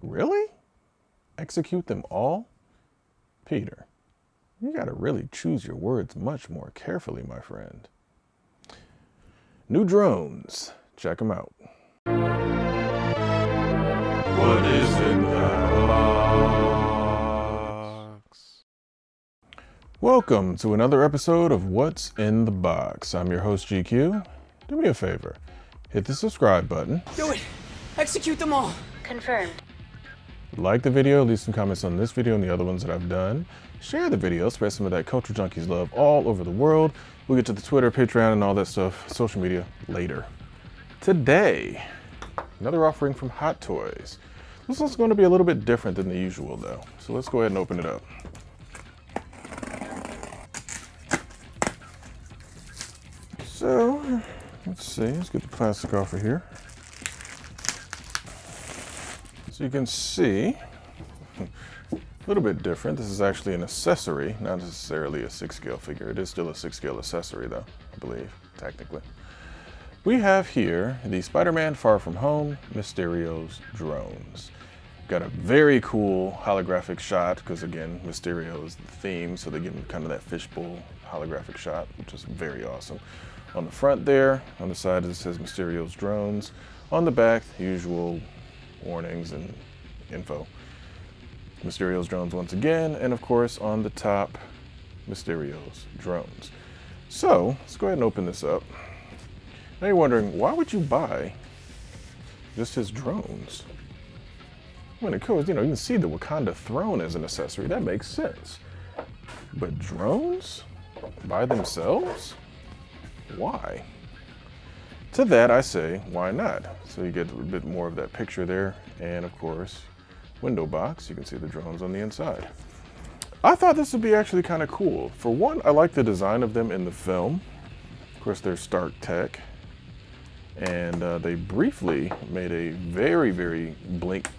Really? Execute them all? Peter, you gotta really choose your words much more carefully, my friend. New drones. Check them out. What is in that box? Welcome to another episode of What's in the Box. I'm your host, GQ. Do me a favor. Hit the subscribe button. Do it! Execute them all! Confirmed. Like the video, leave some comments on this video and the other ones that I've done. Share the video, spread some of that Culture Junkies love all over the world. We'll get to the Twitter, Patreon, and all that stuff, social media, later. Today, another offering from Hot Toys. This one's going to be a little bit different than the usual, though. So let's go ahead and open it up. So, let's see. Let's get the plastic off of here. So you can see, a little bit different. This is actually an accessory, not necessarily a 6-scale figure. It is still a 6-scale accessory, though, I believe, technically. We have here the Spider-Man Far From Home Mysterio's drones. Got a very cool holographic shot, because again, Mysterio is the theme, so they give him kind of that fishbowl holographic shot, which is very awesome. On the front there, on the side it says Mysterio's drones. On the back, the usual warnings and info. Mysterio's drones once again, and of course on the top, Mysterio's drones. So, let's go ahead and open this up. Now you're wondering, why would you buy just his drones? When it goes, you can see the Wakanda throne as an accessory. That makes sense. But drones? By themselves? Why? To that I say, why not? So you get a bit more of that picture there, and of course, window box, you can see the drones on the inside. I thought this would be actually kind of cool. For one, I like the design of them in the film. Of course, they're Stark Tech. And they briefly made a very, very blink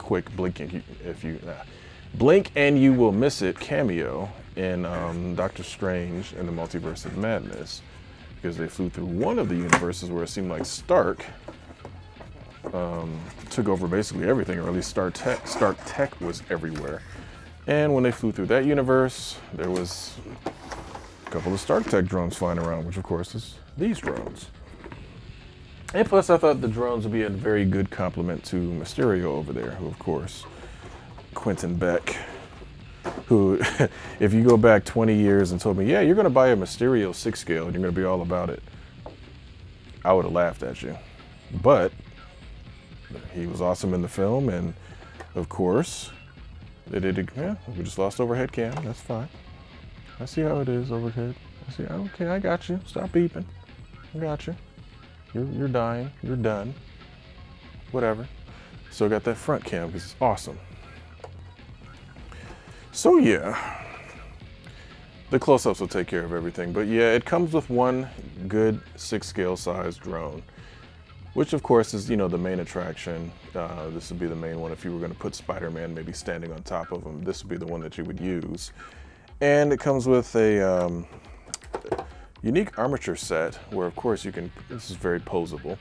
and you will miss it cameo in Doctor Strange and the Multiverse of Madness, because they flew through one of the universes where it seemed like Stark took over basically everything, or at least Stark Tech was everywhere. And when they flew through that universe, there was a couple of Stark Tech drones flying around, which of course is these drones. And plus, I thought the drones would be a very good complement to Mysterio over there, who, of course, Quentin Beck, who, if you go back 20 years and told me, yeah, you're going to buy a Mysterio 6-scale and you're going to be all about it, I would have laughed at you. But he was awesome in the film, and, of course, they did, yeah, we just lost overhead cam. That's fine. I see how it is, overhead. I see, okay, I got you. Stop beeping. I got you. You're dying, you're done, whatever. So I got that front cam because it's awesome. So yeah, the close-ups will take care of everything. But yeah, it comes with one good 6-scale size drone, which of course is, the main attraction. This would be the main one. If you were going to put Spider-Man maybe standing on top of him, this would be the one that you would use. And it comes with a unique armature set where, of course, this is very posable,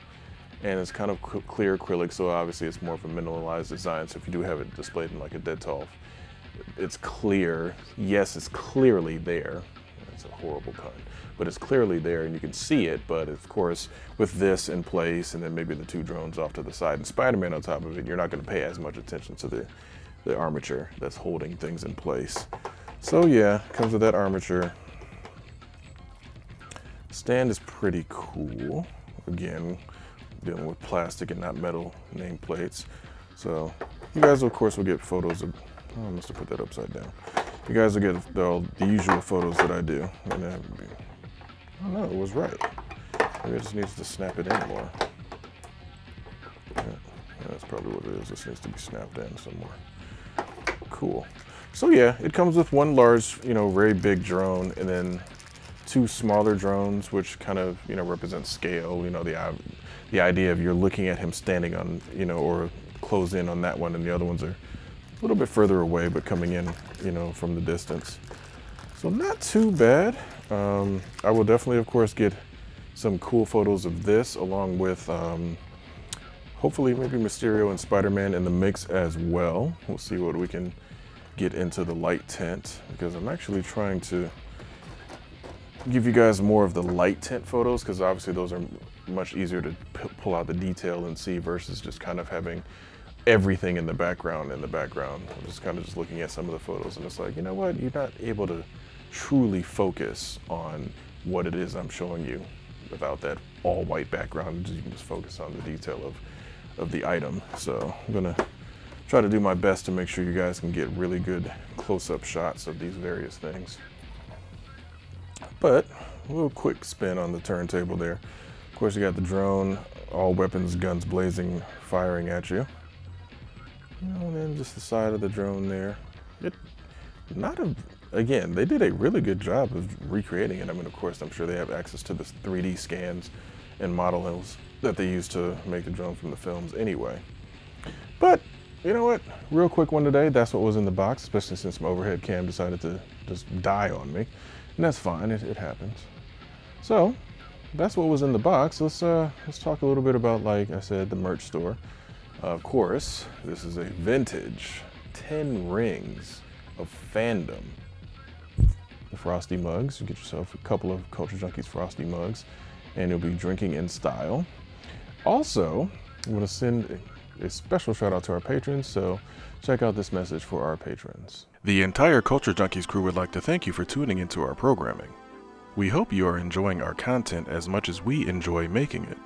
and it's kind of clear acrylic, so obviously it's more of a mineralized design. So if you do have it displayed in like a dead tall, it's clear. Yes, it's clearly there. That's a horrible pun, but it's clearly there and you can see it. But of course, with this in place and then maybe the 2 drones off to the side and Spider-Man on top of it, you're not going to pay as much attention to the armature that's holding things in place. So yeah, it comes with that armature. Stand is pretty cool. Again, dealing with plastic and not metal nameplates. So you guys, of course, will get photos of, oh, I must have put that upside down. You guys will get the usual photos that I do. And that would be, oh no, it was right. Maybe it just needs to snap it in more. Yeah, that's probably what it is. This needs to be snapped in somewhere. Cool. So yeah, it comes with one large, very big drone, and then 2 smaller drones, which kind of, represent scale. The idea of you're looking at him standing on, or close in on that one, and the other ones are a little bit further away, but coming in, from the distance. So not too bad. I will definitely, of course, get some cool photos of this, along with Hopefully maybe Mysterio and Spider-Man in the mix as well. We'll see what we can get into the light tint, because I'm actually trying to give you guys more of the light tint photos, because obviously those are much easier to pull out the detail and see versus just kind of having everything in the background. I'm just kind of just looking at some of the photos and it's like, you know what, you're not able to truly focus on what it is I'm showing you without that all white background. You can just focus on the detail of the item. So I'm gonna try to do my best to make sure you guys can get really good close-up shots of these various things. But a little quick spin on the turntable there. Of course, you got the drone, all weapons, guns blazing, firing at you. And then just the side of the drone there. Again, they did a really good job of recreating it. I mean, of course, I'm sure they have access to the 3D scans and models that they use to make the drone from the films anyway. But you know what? Real quick one today. That's what was in the box, especially since my overhead cam decided to just die on me. And that's fine, it happens. So that's what was in the box. Let's talk a little bit about, like I said, the merch store. Of course, this is a vintage 10 rings of fandom. The Frosty mugs. You get yourself a couple of Culture Junkies Frosty mugs, and you'll be drinking in style. Also, I'm going to send a special shout out to our patrons, so check out this message for our patrons. The entire Culture Junkies crew would like to thank you for tuning into our programming. We hope you are enjoying our content as much as we enjoy making it.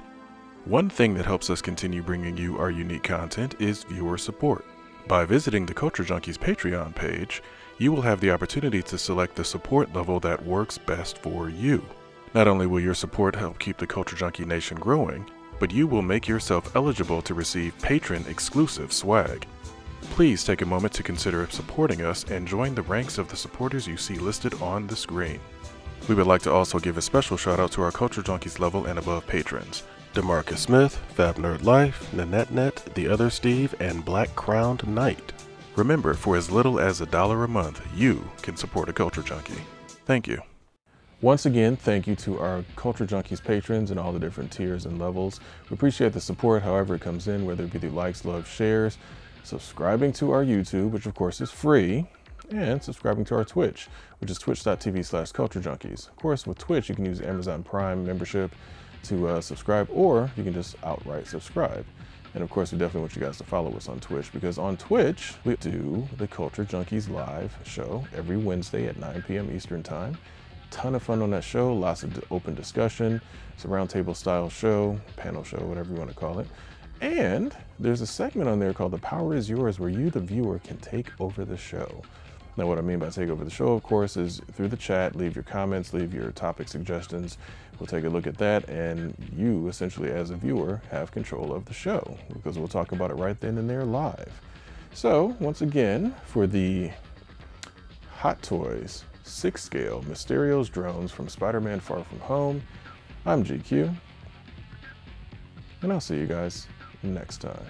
One thing that helps us continue bringing you our unique content is viewer support. By visiting the Culture Junkies Patreon page, you will have the opportunity to select the support level that works best for you. Not only will your support help keep the Culture Junkie Nation growing, but you will make yourself eligible to receive patron-exclusive swag. Please take a moment to consider supporting us and join the ranks of the supporters you see listed on the screen. We would like to also give a special shout out to our Culture Junkies level and above patrons: DeMarcus Smith, Fab Nerd Life, Nanette, The Other Steve, and Black Crowned Knight. Remember, for as little as $1 a month, you can support a Culture Junkie. Thank you. Once again, thank you to our Culture Junkies patrons and all the different tiers and levels. We appreciate the support however it comes in, whether it be through likes, love, shares, subscribing to our YouTube, which of course is free, and subscribing to our Twitch, which is twitch.tv/culturejunkies. Of course, with Twitch, you can use Amazon Prime membership to subscribe, or you can just outright subscribe. And of course, we definitely want you guys to follow us on Twitch, because on Twitch, we do the Culture Junkies live show every Wednesday at 9 p.m. Eastern Time. Ton of fun on that show, lots of open discussion. It's a roundtable style show, panel show, whatever you want to call it. And there's a segment on there called The Power Is Yours, where you, the viewer, can take over the show. Now, what I mean by take over the show, of course, is through the chat, leave your comments, leave your topic suggestions. We'll take a look at that, and you, essentially, as a viewer, have control of the show, because we'll talk about it right then and there live. So, once again, for the Hot Toys 6-scale Mysterio's drones from Spider-Man Far From Home, I'm GQ, and I'll see you guys next time.